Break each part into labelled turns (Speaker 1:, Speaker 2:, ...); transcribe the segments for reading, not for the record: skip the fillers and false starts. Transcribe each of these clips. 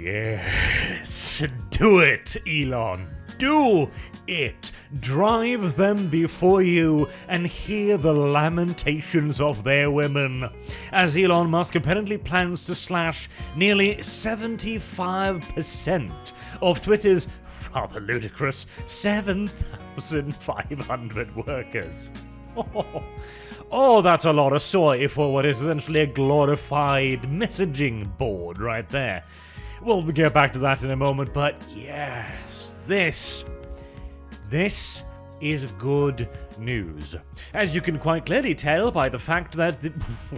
Speaker 1: Yes, do it, Elon. Do it. Drive them before you and hear the lamentations of their women. As Elon Musk apparently plans to slash nearly 75% of Twitter's rather ludicrous 7,500 workers. Oh, that's a lot of soy for what is essentially a glorified messaging board right there. We'll get back to that in a moment, but yes, this is good news. As you can quite clearly tell by the fact that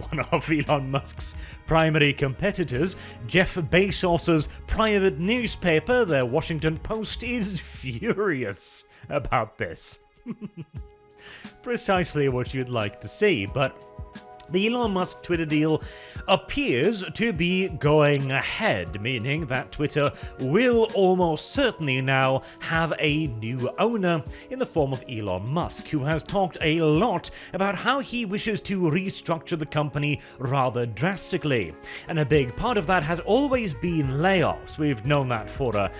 Speaker 1: one of Elon Musk's primary competitors, Jeff Bezos's private newspaper, the Washington Post, is furious about this. Precisely what you'd like to see, but the Elon Musk Twitter deal appears to be going ahead, meaning that Twitter will almost certainly now have a new owner in the form of Elon Musk, who has talked a lot about how he wishes to restructure the company rather drastically. And a big part of that has always been layoffs. We've known that for a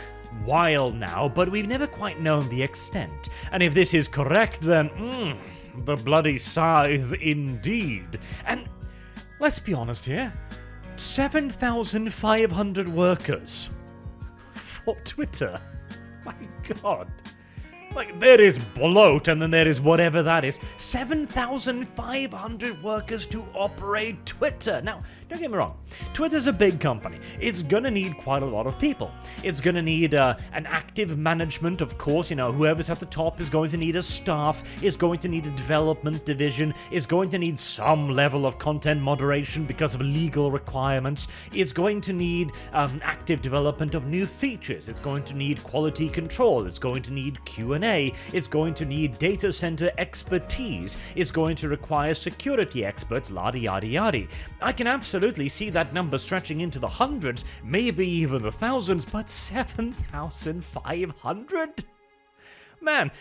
Speaker 1: while now, but we've never quite known the extent. And if this is correct, then the bloody scythe indeed. And let's be honest here, 7,500 workers for Twitter. My God. Like, there is bloat, and then there is whatever that is. 7,500 workers to operate Twitter. Now, don't get me wrong. Twitter's a big company. It's gonna need quite a lot of people. It's gonna need an active management, of course. You know, whoever's at the top is going to need a staff, is going to need a development division, is going to need some level of content moderation because of legal requirements. It's going to need active development of new features. It's going to need quality control. It's going to need Q&A. It's going to need data center expertise. It's going to require security experts, yada yada yada. I can absolutely see that number stretching into the hundreds, maybe even the thousands, but 7,500? Man,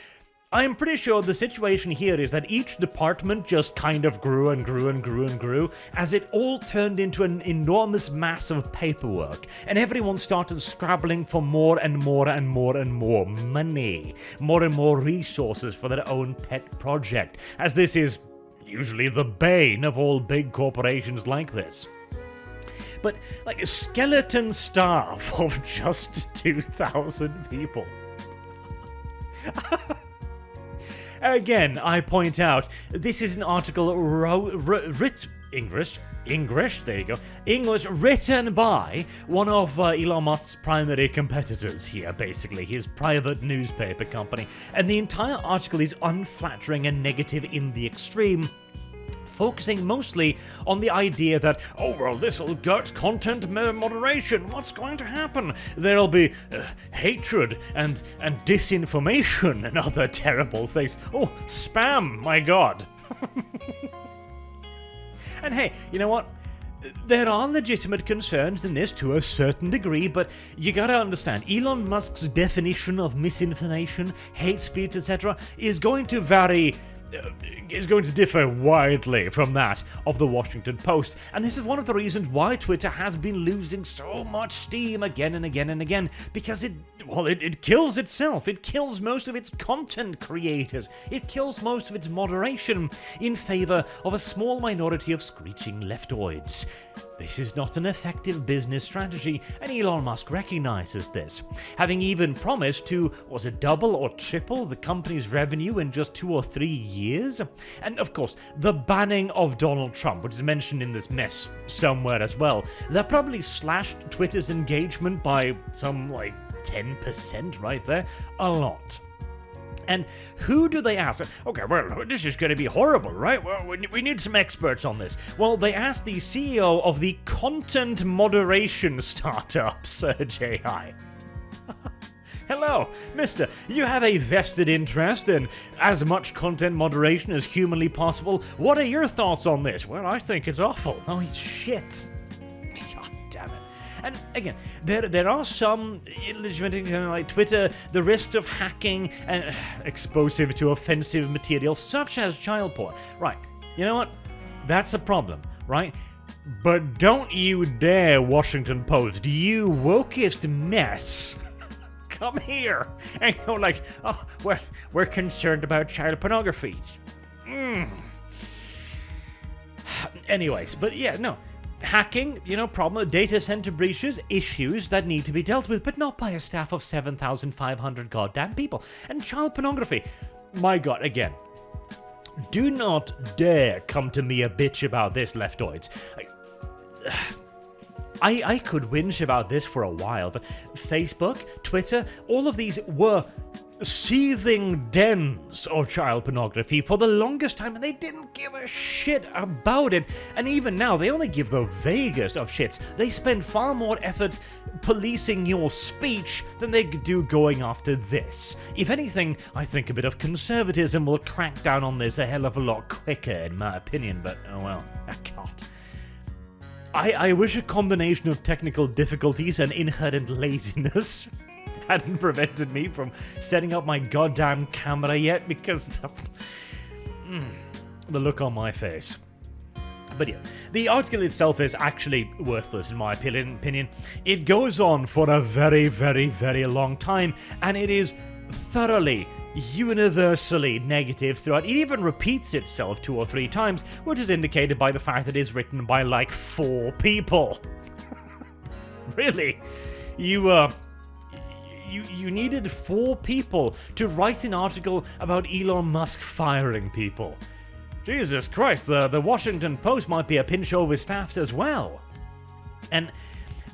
Speaker 1: I'm pretty sure the situation here is that each department just kind of grew and grew and grew and grew as it all turned into an enormous mass of paperwork, and everyone started scrabbling for more and more and more and more money, more and more resources for their own pet project, as this is usually the bane of all big corporations like this. But like a skeleton staff of just 2,000 people. Again, I point out, this is an article English, there you go. English written by one of Elon Musk's primary competitors here, basically, his private newspaper company. And the entire article is unflattering and negative in the extreme, focusing mostly on the idea that, oh, well, this will gut content moderation. What's going to happen? There'll be hatred and disinformation and other terrible things. Oh, spam, my God. And hey, you know what? There are legitimate concerns in this to a certain degree, but you gotta understand, Elon Musk's definition of misinformation, hate speech, etc. is going to differ widely from that of the Washington Post, and this is one of the reasons why Twitter has been losing so much steam again and again and again, because it kills itself. It kills most of its content creators. It kills most of its moderation in favor of a small minority of screeching leftoids. This is not an effective business strategy, and Elon Musk recognizes this, having even promised to, double or triple the company's revenue in just 2 or 3 years? And of course, the banning of Donald Trump, which is mentioned in this mess somewhere as well, that probably slashed Twitter's engagement by some, 10% right there. A lot. And who do they ask? Okay, well, this is going to be horrible, right? Well, we need some experts on this. Well, they asked the CEO of the content moderation startup, Purge. Hello, mister. You have a vested interest in as much content moderation as humanly possible. What are your thoughts on this? Well, I think it's awful. Oh, shit. God damn it. And again, there are some illegitimate, like Twitter, the risks of hacking and explosive to offensive material, such as child porn. Right, you know what? That's a problem, right? But don't you dare, Washington Post, you wokest mess, come here and go like, oh, we're concerned about child pornography. Anyways, but yeah, no. Hacking, problem, data center breaches, issues that need to be dealt with, but not by a staff of 7,500 goddamn people. And child pornography, my god, again, do not dare come to me a bitch about this, leftoids. I could whinge about this for a while, but Facebook, Twitter, all of these were seething dens of child pornography for the longest time, and they didn't give a shit about it. And even now, they only give the vaguest of shits. They spend far more effort policing your speech than they do going after this. If anything, I think a bit of conservatism will crack down on this a hell of a lot quicker, in my opinion, but oh well, I can't. I wish a combination of technical difficulties and inherent laziness hadn't prevented me from setting up my goddamn camera yet, because the look on my face. But yeah, the article itself is actually worthless in my opinion. It goes on for a very, very, very long time, and it is thoroughly, universally negative throughout. It even repeats itself 2 or 3 times, which is indicated by the fact that it's written by like 4 people. Really? You needed 4 people to write an article about Elon Musk firing people. Jesus Christ, the Washington Post might be a pinch overstaffed as well. And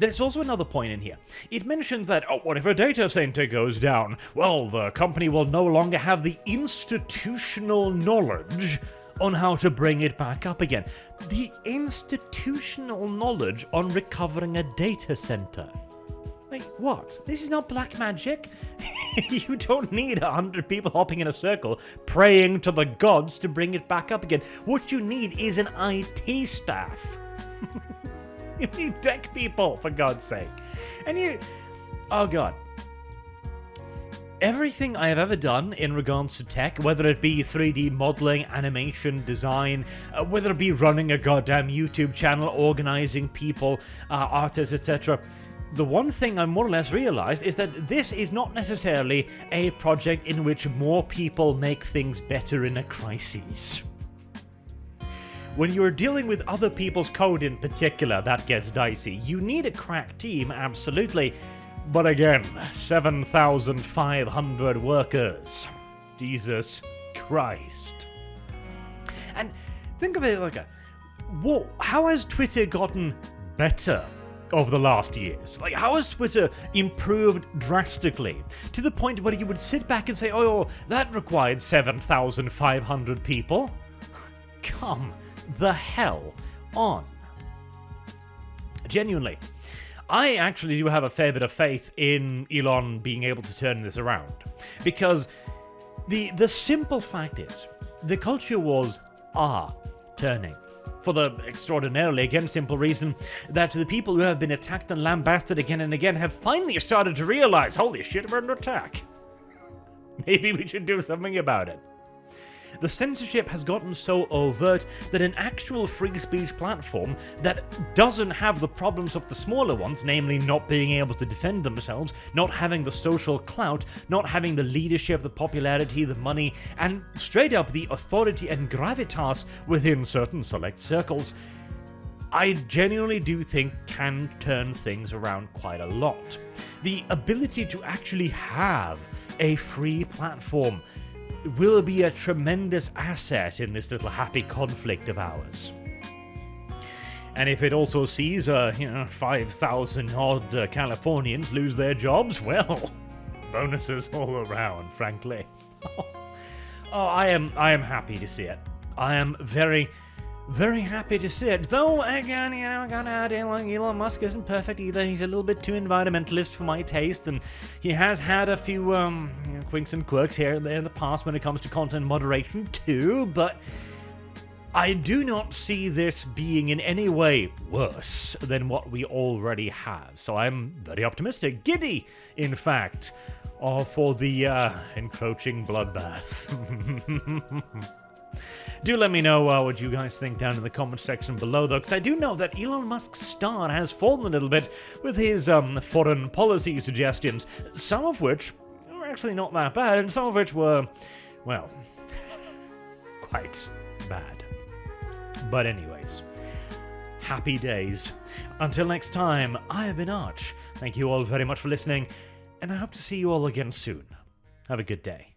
Speaker 1: there's also another point in here. It mentions that, what if a data center goes down? Well, the company will no longer have the institutional knowledge on how to bring it back up again. The institutional knowledge on recovering a data center. Wait, what? This is not black magic? You don't need 100 people hopping in a circle praying to the gods to bring it back up again. What you need is an IT staff. You need tech people, for God's sake. And oh god. Everything I have ever done in regards to tech, whether it be 3D modeling, animation, design, whether it be running a goddamn YouTube channel, organizing people, artists, etc., the one thing I more or less realized is that this is not necessarily a project in which more people make things better in a crisis. When you're dealing with other people's code in particular, that gets dicey. You need a crack team, absolutely. But again, 7,500 workers. Jesus Christ. And think of it like how has Twitter gotten better over the last years? Like, how has Twitter improved drastically to the point where you would sit back and say, oh, that required 7,500 people? Come the hell on. Genuinely, I actually do have a fair bit of faith in Elon being able to turn this around, because the simple fact is the culture wars are turning. For the extraordinarily, again, simple reason that the people who have been attacked and lambasted again and again have finally started to realize, holy shit, we're under attack. Maybe we should do something about it. The censorship has gotten so overt that an actual free speech platform that doesn't have the problems of the smaller ones, namely not being able to defend themselves, not having the social clout, not having the leadership, the popularity, the money, and straight up the authority and gravitas within certain select circles, I genuinely do think can turn things around quite a lot. The ability to actually have a free platform will be a tremendous asset in this little happy conflict of ours. And if it also sees 5,000 odd Californians lose their jobs, well, bonuses all around, frankly. I am happy to see it. I am very, very happy to see it. Though, again, I gotta add, Elon Musk isn't perfect either. He's a little bit too environmentalist for my taste, and he has had a few quinks and quirks here and there in the past when it comes to content moderation too, but I do not see this being in any way worse than what we already have. So I'm very optimistic, giddy, in fact, for the encroaching bloodbath. Do let me know what you guys think down in the comment section below, though, because I do know that Elon Musk's star has fallen a little bit with his foreign policy suggestions, some of which were actually not that bad, and some of which were, well, quite bad. But anyways, happy days. Until next time, I have been Arch. Thank you all very much for listening, and I hope to see you all again soon. Have a good day.